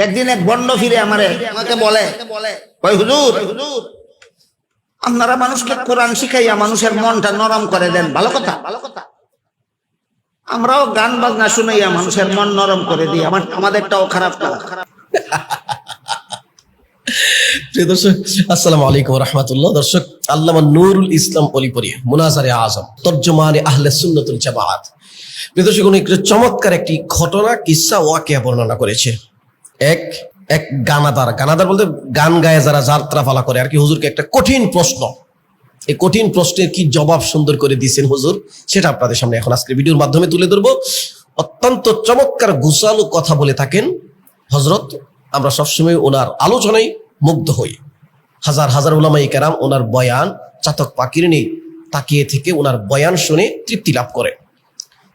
একদিন এক বন্ড ফিরে আমাকে বলে, ওই হুজুর, আপনারা মানুষকে কোরআন শিখাইয়া মানুষের মনটা নরম করে দেন, ভালো কথা। আমরাও গান বাজনা শুনাইয়া মানুষের মন নরম করে দিই, আমাদেরটাও খারাপ না। প্রিয় দর্শক, আসসালামু আলাইকুম ওয়া রাহমাতুল্লাহ। দর্শক, আল্লামা নুরুল ইসলাম অলিপুরি মুনাজারে আজম তরজমানে আহলে সুন্নাতুল জামাত। প্রিয় দর্শক, উনি একটা চমৎকার একটি ঘটনা, কিসসা, ওয়াকিয়া বর্ণনা করেছে। এক গানাদার বলতে গান গায়ে যারা যাত্রাপালা করে আর কি, হুজুরকে একটা কঠিন প্রশ্ন, এই কঠিন প্রশ্নের কি জবাব সুন্দর করে দিয়েছেন হুজুর, সেটা আপনাদের সামনে এখন আজকের ভিডিওর মাধ্যমে তুলে ধরবো। অত্যন্ত চমৎকার গুছালো কথা বলে থাকেন হযরত। আমরা সবসময় ওনার আলোচনায় মুগ্ধ হই। হাজার হাজার উলামায়ে কেরাম ওনার বয়ান চাতক পাখির নেই তাকিয়ে থেকে ওনার বয়ান শুনে তৃপ্তি লাভ করে।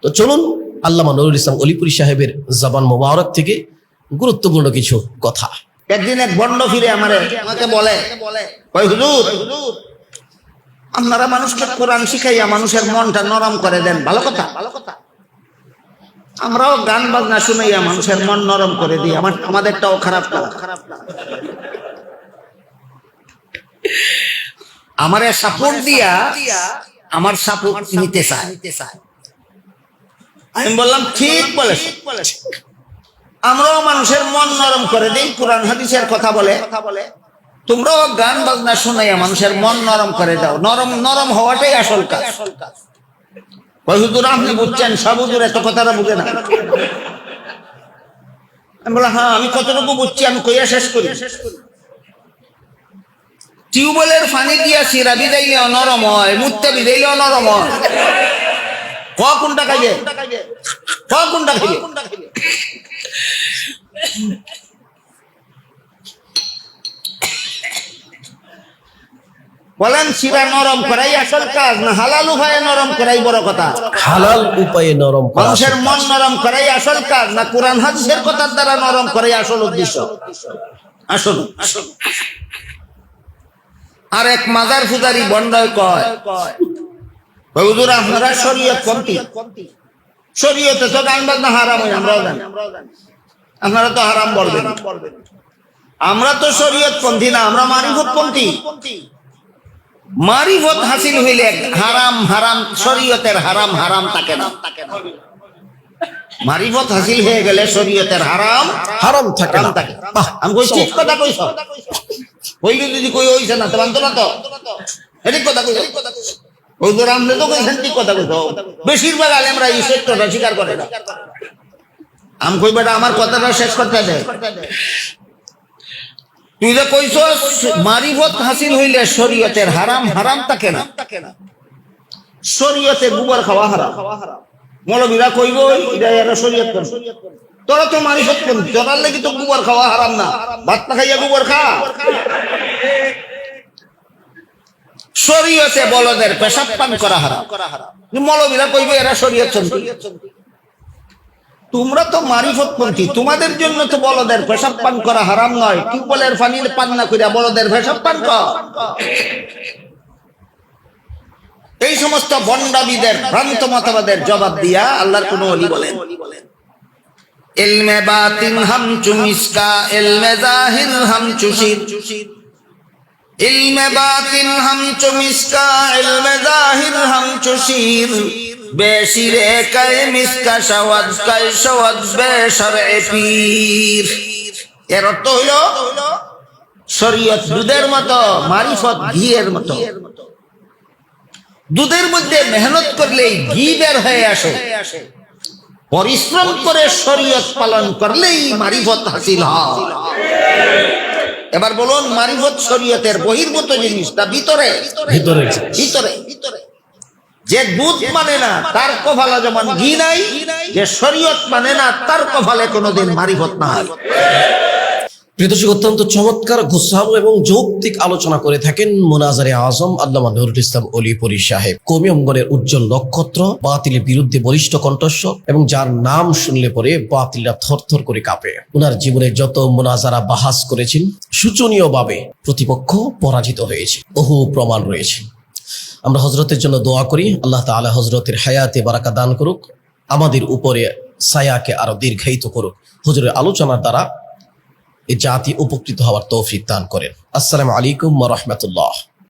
তো চলুন আল্লামা নুরুল ইসলাম অলিপুরি সাহেবের জবান মোবারক থেকে গুরুত্বপূর্ণ কিছু কথা। একদিন এক বন্ড ফিরে আমাকে বলে, ওই হুজুর, আপনারা মানুষকে কোরআন শিখাইয়া মানুষের মনটা নরম করে দেন, ভালো কথা। আমরাও গান বাজনা শুনাইয়া মানুষের মন নরম করে দিই, আমাদেরটাও খারাপ না। আমারে সাপোর্ট দিয়া আমার সাপোর্ট নিতে চায়। আমি বললাম, ঠিক বলেছ, আমরাও মানুষের মন নরম করে দিই, কোরআন হাদিসের কথা বলে। তোমরাও গান বাজনা শোনাইয়া মানুষের মন নরম করে দাও। নরম হওয়াটাই আসল কাজ। হুজুর, আপনি বুঝছেন, সব হুজুর এত কথাটা বুঝে না। আমি বললাম, হ্যাঁ, আমি কতটুকু বুঝছি আমি কইয়া শেষ করি। টিউবওয়েলের পানি দিয়া সিরা ভিজাইলেও নরম হয়, মুত্তে ভিজাইলেও নরম হয়। কোনটা খাইবে? বলেন, শিরা নরম করাই আসল কাজ না হালাল উপায়ে নরম করাই বড় কথা? হালাল উপায়ে নরম করা, মানুষের মন নরম করাই আসল কাজ না কোরআন হাদিসের কথার দ্বারা নরম করাই আসল উদ্দেশ্য? আসল। আর এক মাজার পূজারি বন্ডয় কয়, হুজুর, আপনারা শরীয়ত পন্থী, শরীয়তে তো গান বাজনা হারাম হয়, আমরাও জানি। আপনারা তো হারাম বলবেন, আমরা তো শরীয়ত পন্থী না, আমরা মারিফত পন্থী। মারিফত হাসিল হইলে হারাম শরীয়তের হারাম থাকে না। মারিফত হাসিল হয়ে গেলে শরীয়তের হারাম থাকে না। আমি কই ঠিক কথা কইছ, হইলে যদি কই হইছে না তো মানতো না, তো ঠিক কথা কইছ। ওই তো রামলে তো কইছেন ঠিক কথা কইছ। বেশিরভাগ আলেমরা এই সত্যটা স্বীকার করে না। আমি কই বেটা, আমার কথাটা শেষ করতে দে। তুই যে কইছ মারিফত হাসিল হইলে শরীয়তের হারাম থাকে না। শরীয়তে গোবর খাওয়া হারাম। মৌলবীরা কইব এটা এরা শরীয়ত করে, তোরা তো মারিফত করবি, তোরার লাগি তো গোবর খাওয়া হারাম না। ভাত না খাইয়া গোবর খা। শরীয়তে বলদের পেশাব পান করা হারাম। মৌলবীরা কইব এরা শরীয়ত চন্দ্রী। তোমরা তো মারিফত পন্থী, তোমাদের জন্য তো বলদের পেশাব পান করা হারাম নয়। টিউবওয়েলের পানি পান না করিয়া বলদের পেশাব পান কর। এই সমস্ত বন্ডাবিদের ভ্রান্ত মতবাদের জবাব দিয়া আল্লাহর কোন ওলি বলেন, ইলমে বাতিন হামচু মিসকা, ইলমে জাহির হামচু শির। ইলমে বাতিন হামচু মিসকা, ইলমে জাহির হামচু শির। বেশিরে কায় মিসকা শাওয়াজ কায় শাওয়াজ বেশরএ পীর। এর অর্থ হইল শরীয়ত দুধের মতো, মারিফত ঘিয়ের মতো। দুধের মধ্যে মেহনত করলেই ঘি বের হয়ে আসে, পরিশ্রম করে শরীয়ত পালন করলেই মারিফত হাসিল হয়। এবার বলুন, মারিফত শরীয়তের বহির্ভূত জিনিস না ভিতরে? যে দুধ মানে না তার কপালে যেমন ঘি নাই, যে শরীয়ত মানে না তার কপালে কোনোদিন মারিফত নাই। প্রিয় দর্শক, অত্যন্ত চমৎকার গুছালো এবং যৌক্তিক আলোচনা করে থাকেন মুনাজারে আজম আল্লামা নুরুল ইসলাম অলিপুরি সাহেব। কওমি অঙ্গনের উজ্জ্বল নক্ষত্র, বাতিলের বিরুদ্ধে বলিষ্ঠ কণ্ঠস্বর এবং যার নাম শুনলে পরে বাতিলরা থরথর করে কাঁপে। ওনার জীবনে যত মুনাজারা বাহাস করেছেন, শোচনীয়ভাবে প্রতিপক্ষ পরাজিত হয়েছে, বহু প্রমাণ রয়েছে। আমরা হজরতের জন্য দোয়া করি, আল্লাহ তাআলা হজরতের হায়াতে বারাকা দান করুক, আমাদের উপরে ছায়াকে আরো দীর্ঘায়িত করুক। হুজুরের আলোচনার দ্বারা এই জাতি উপকৃত হওয়ার তৌফিক দান করেন। আসসালামু আলাইকুম ওয়া রাহমাতুল্লাহ।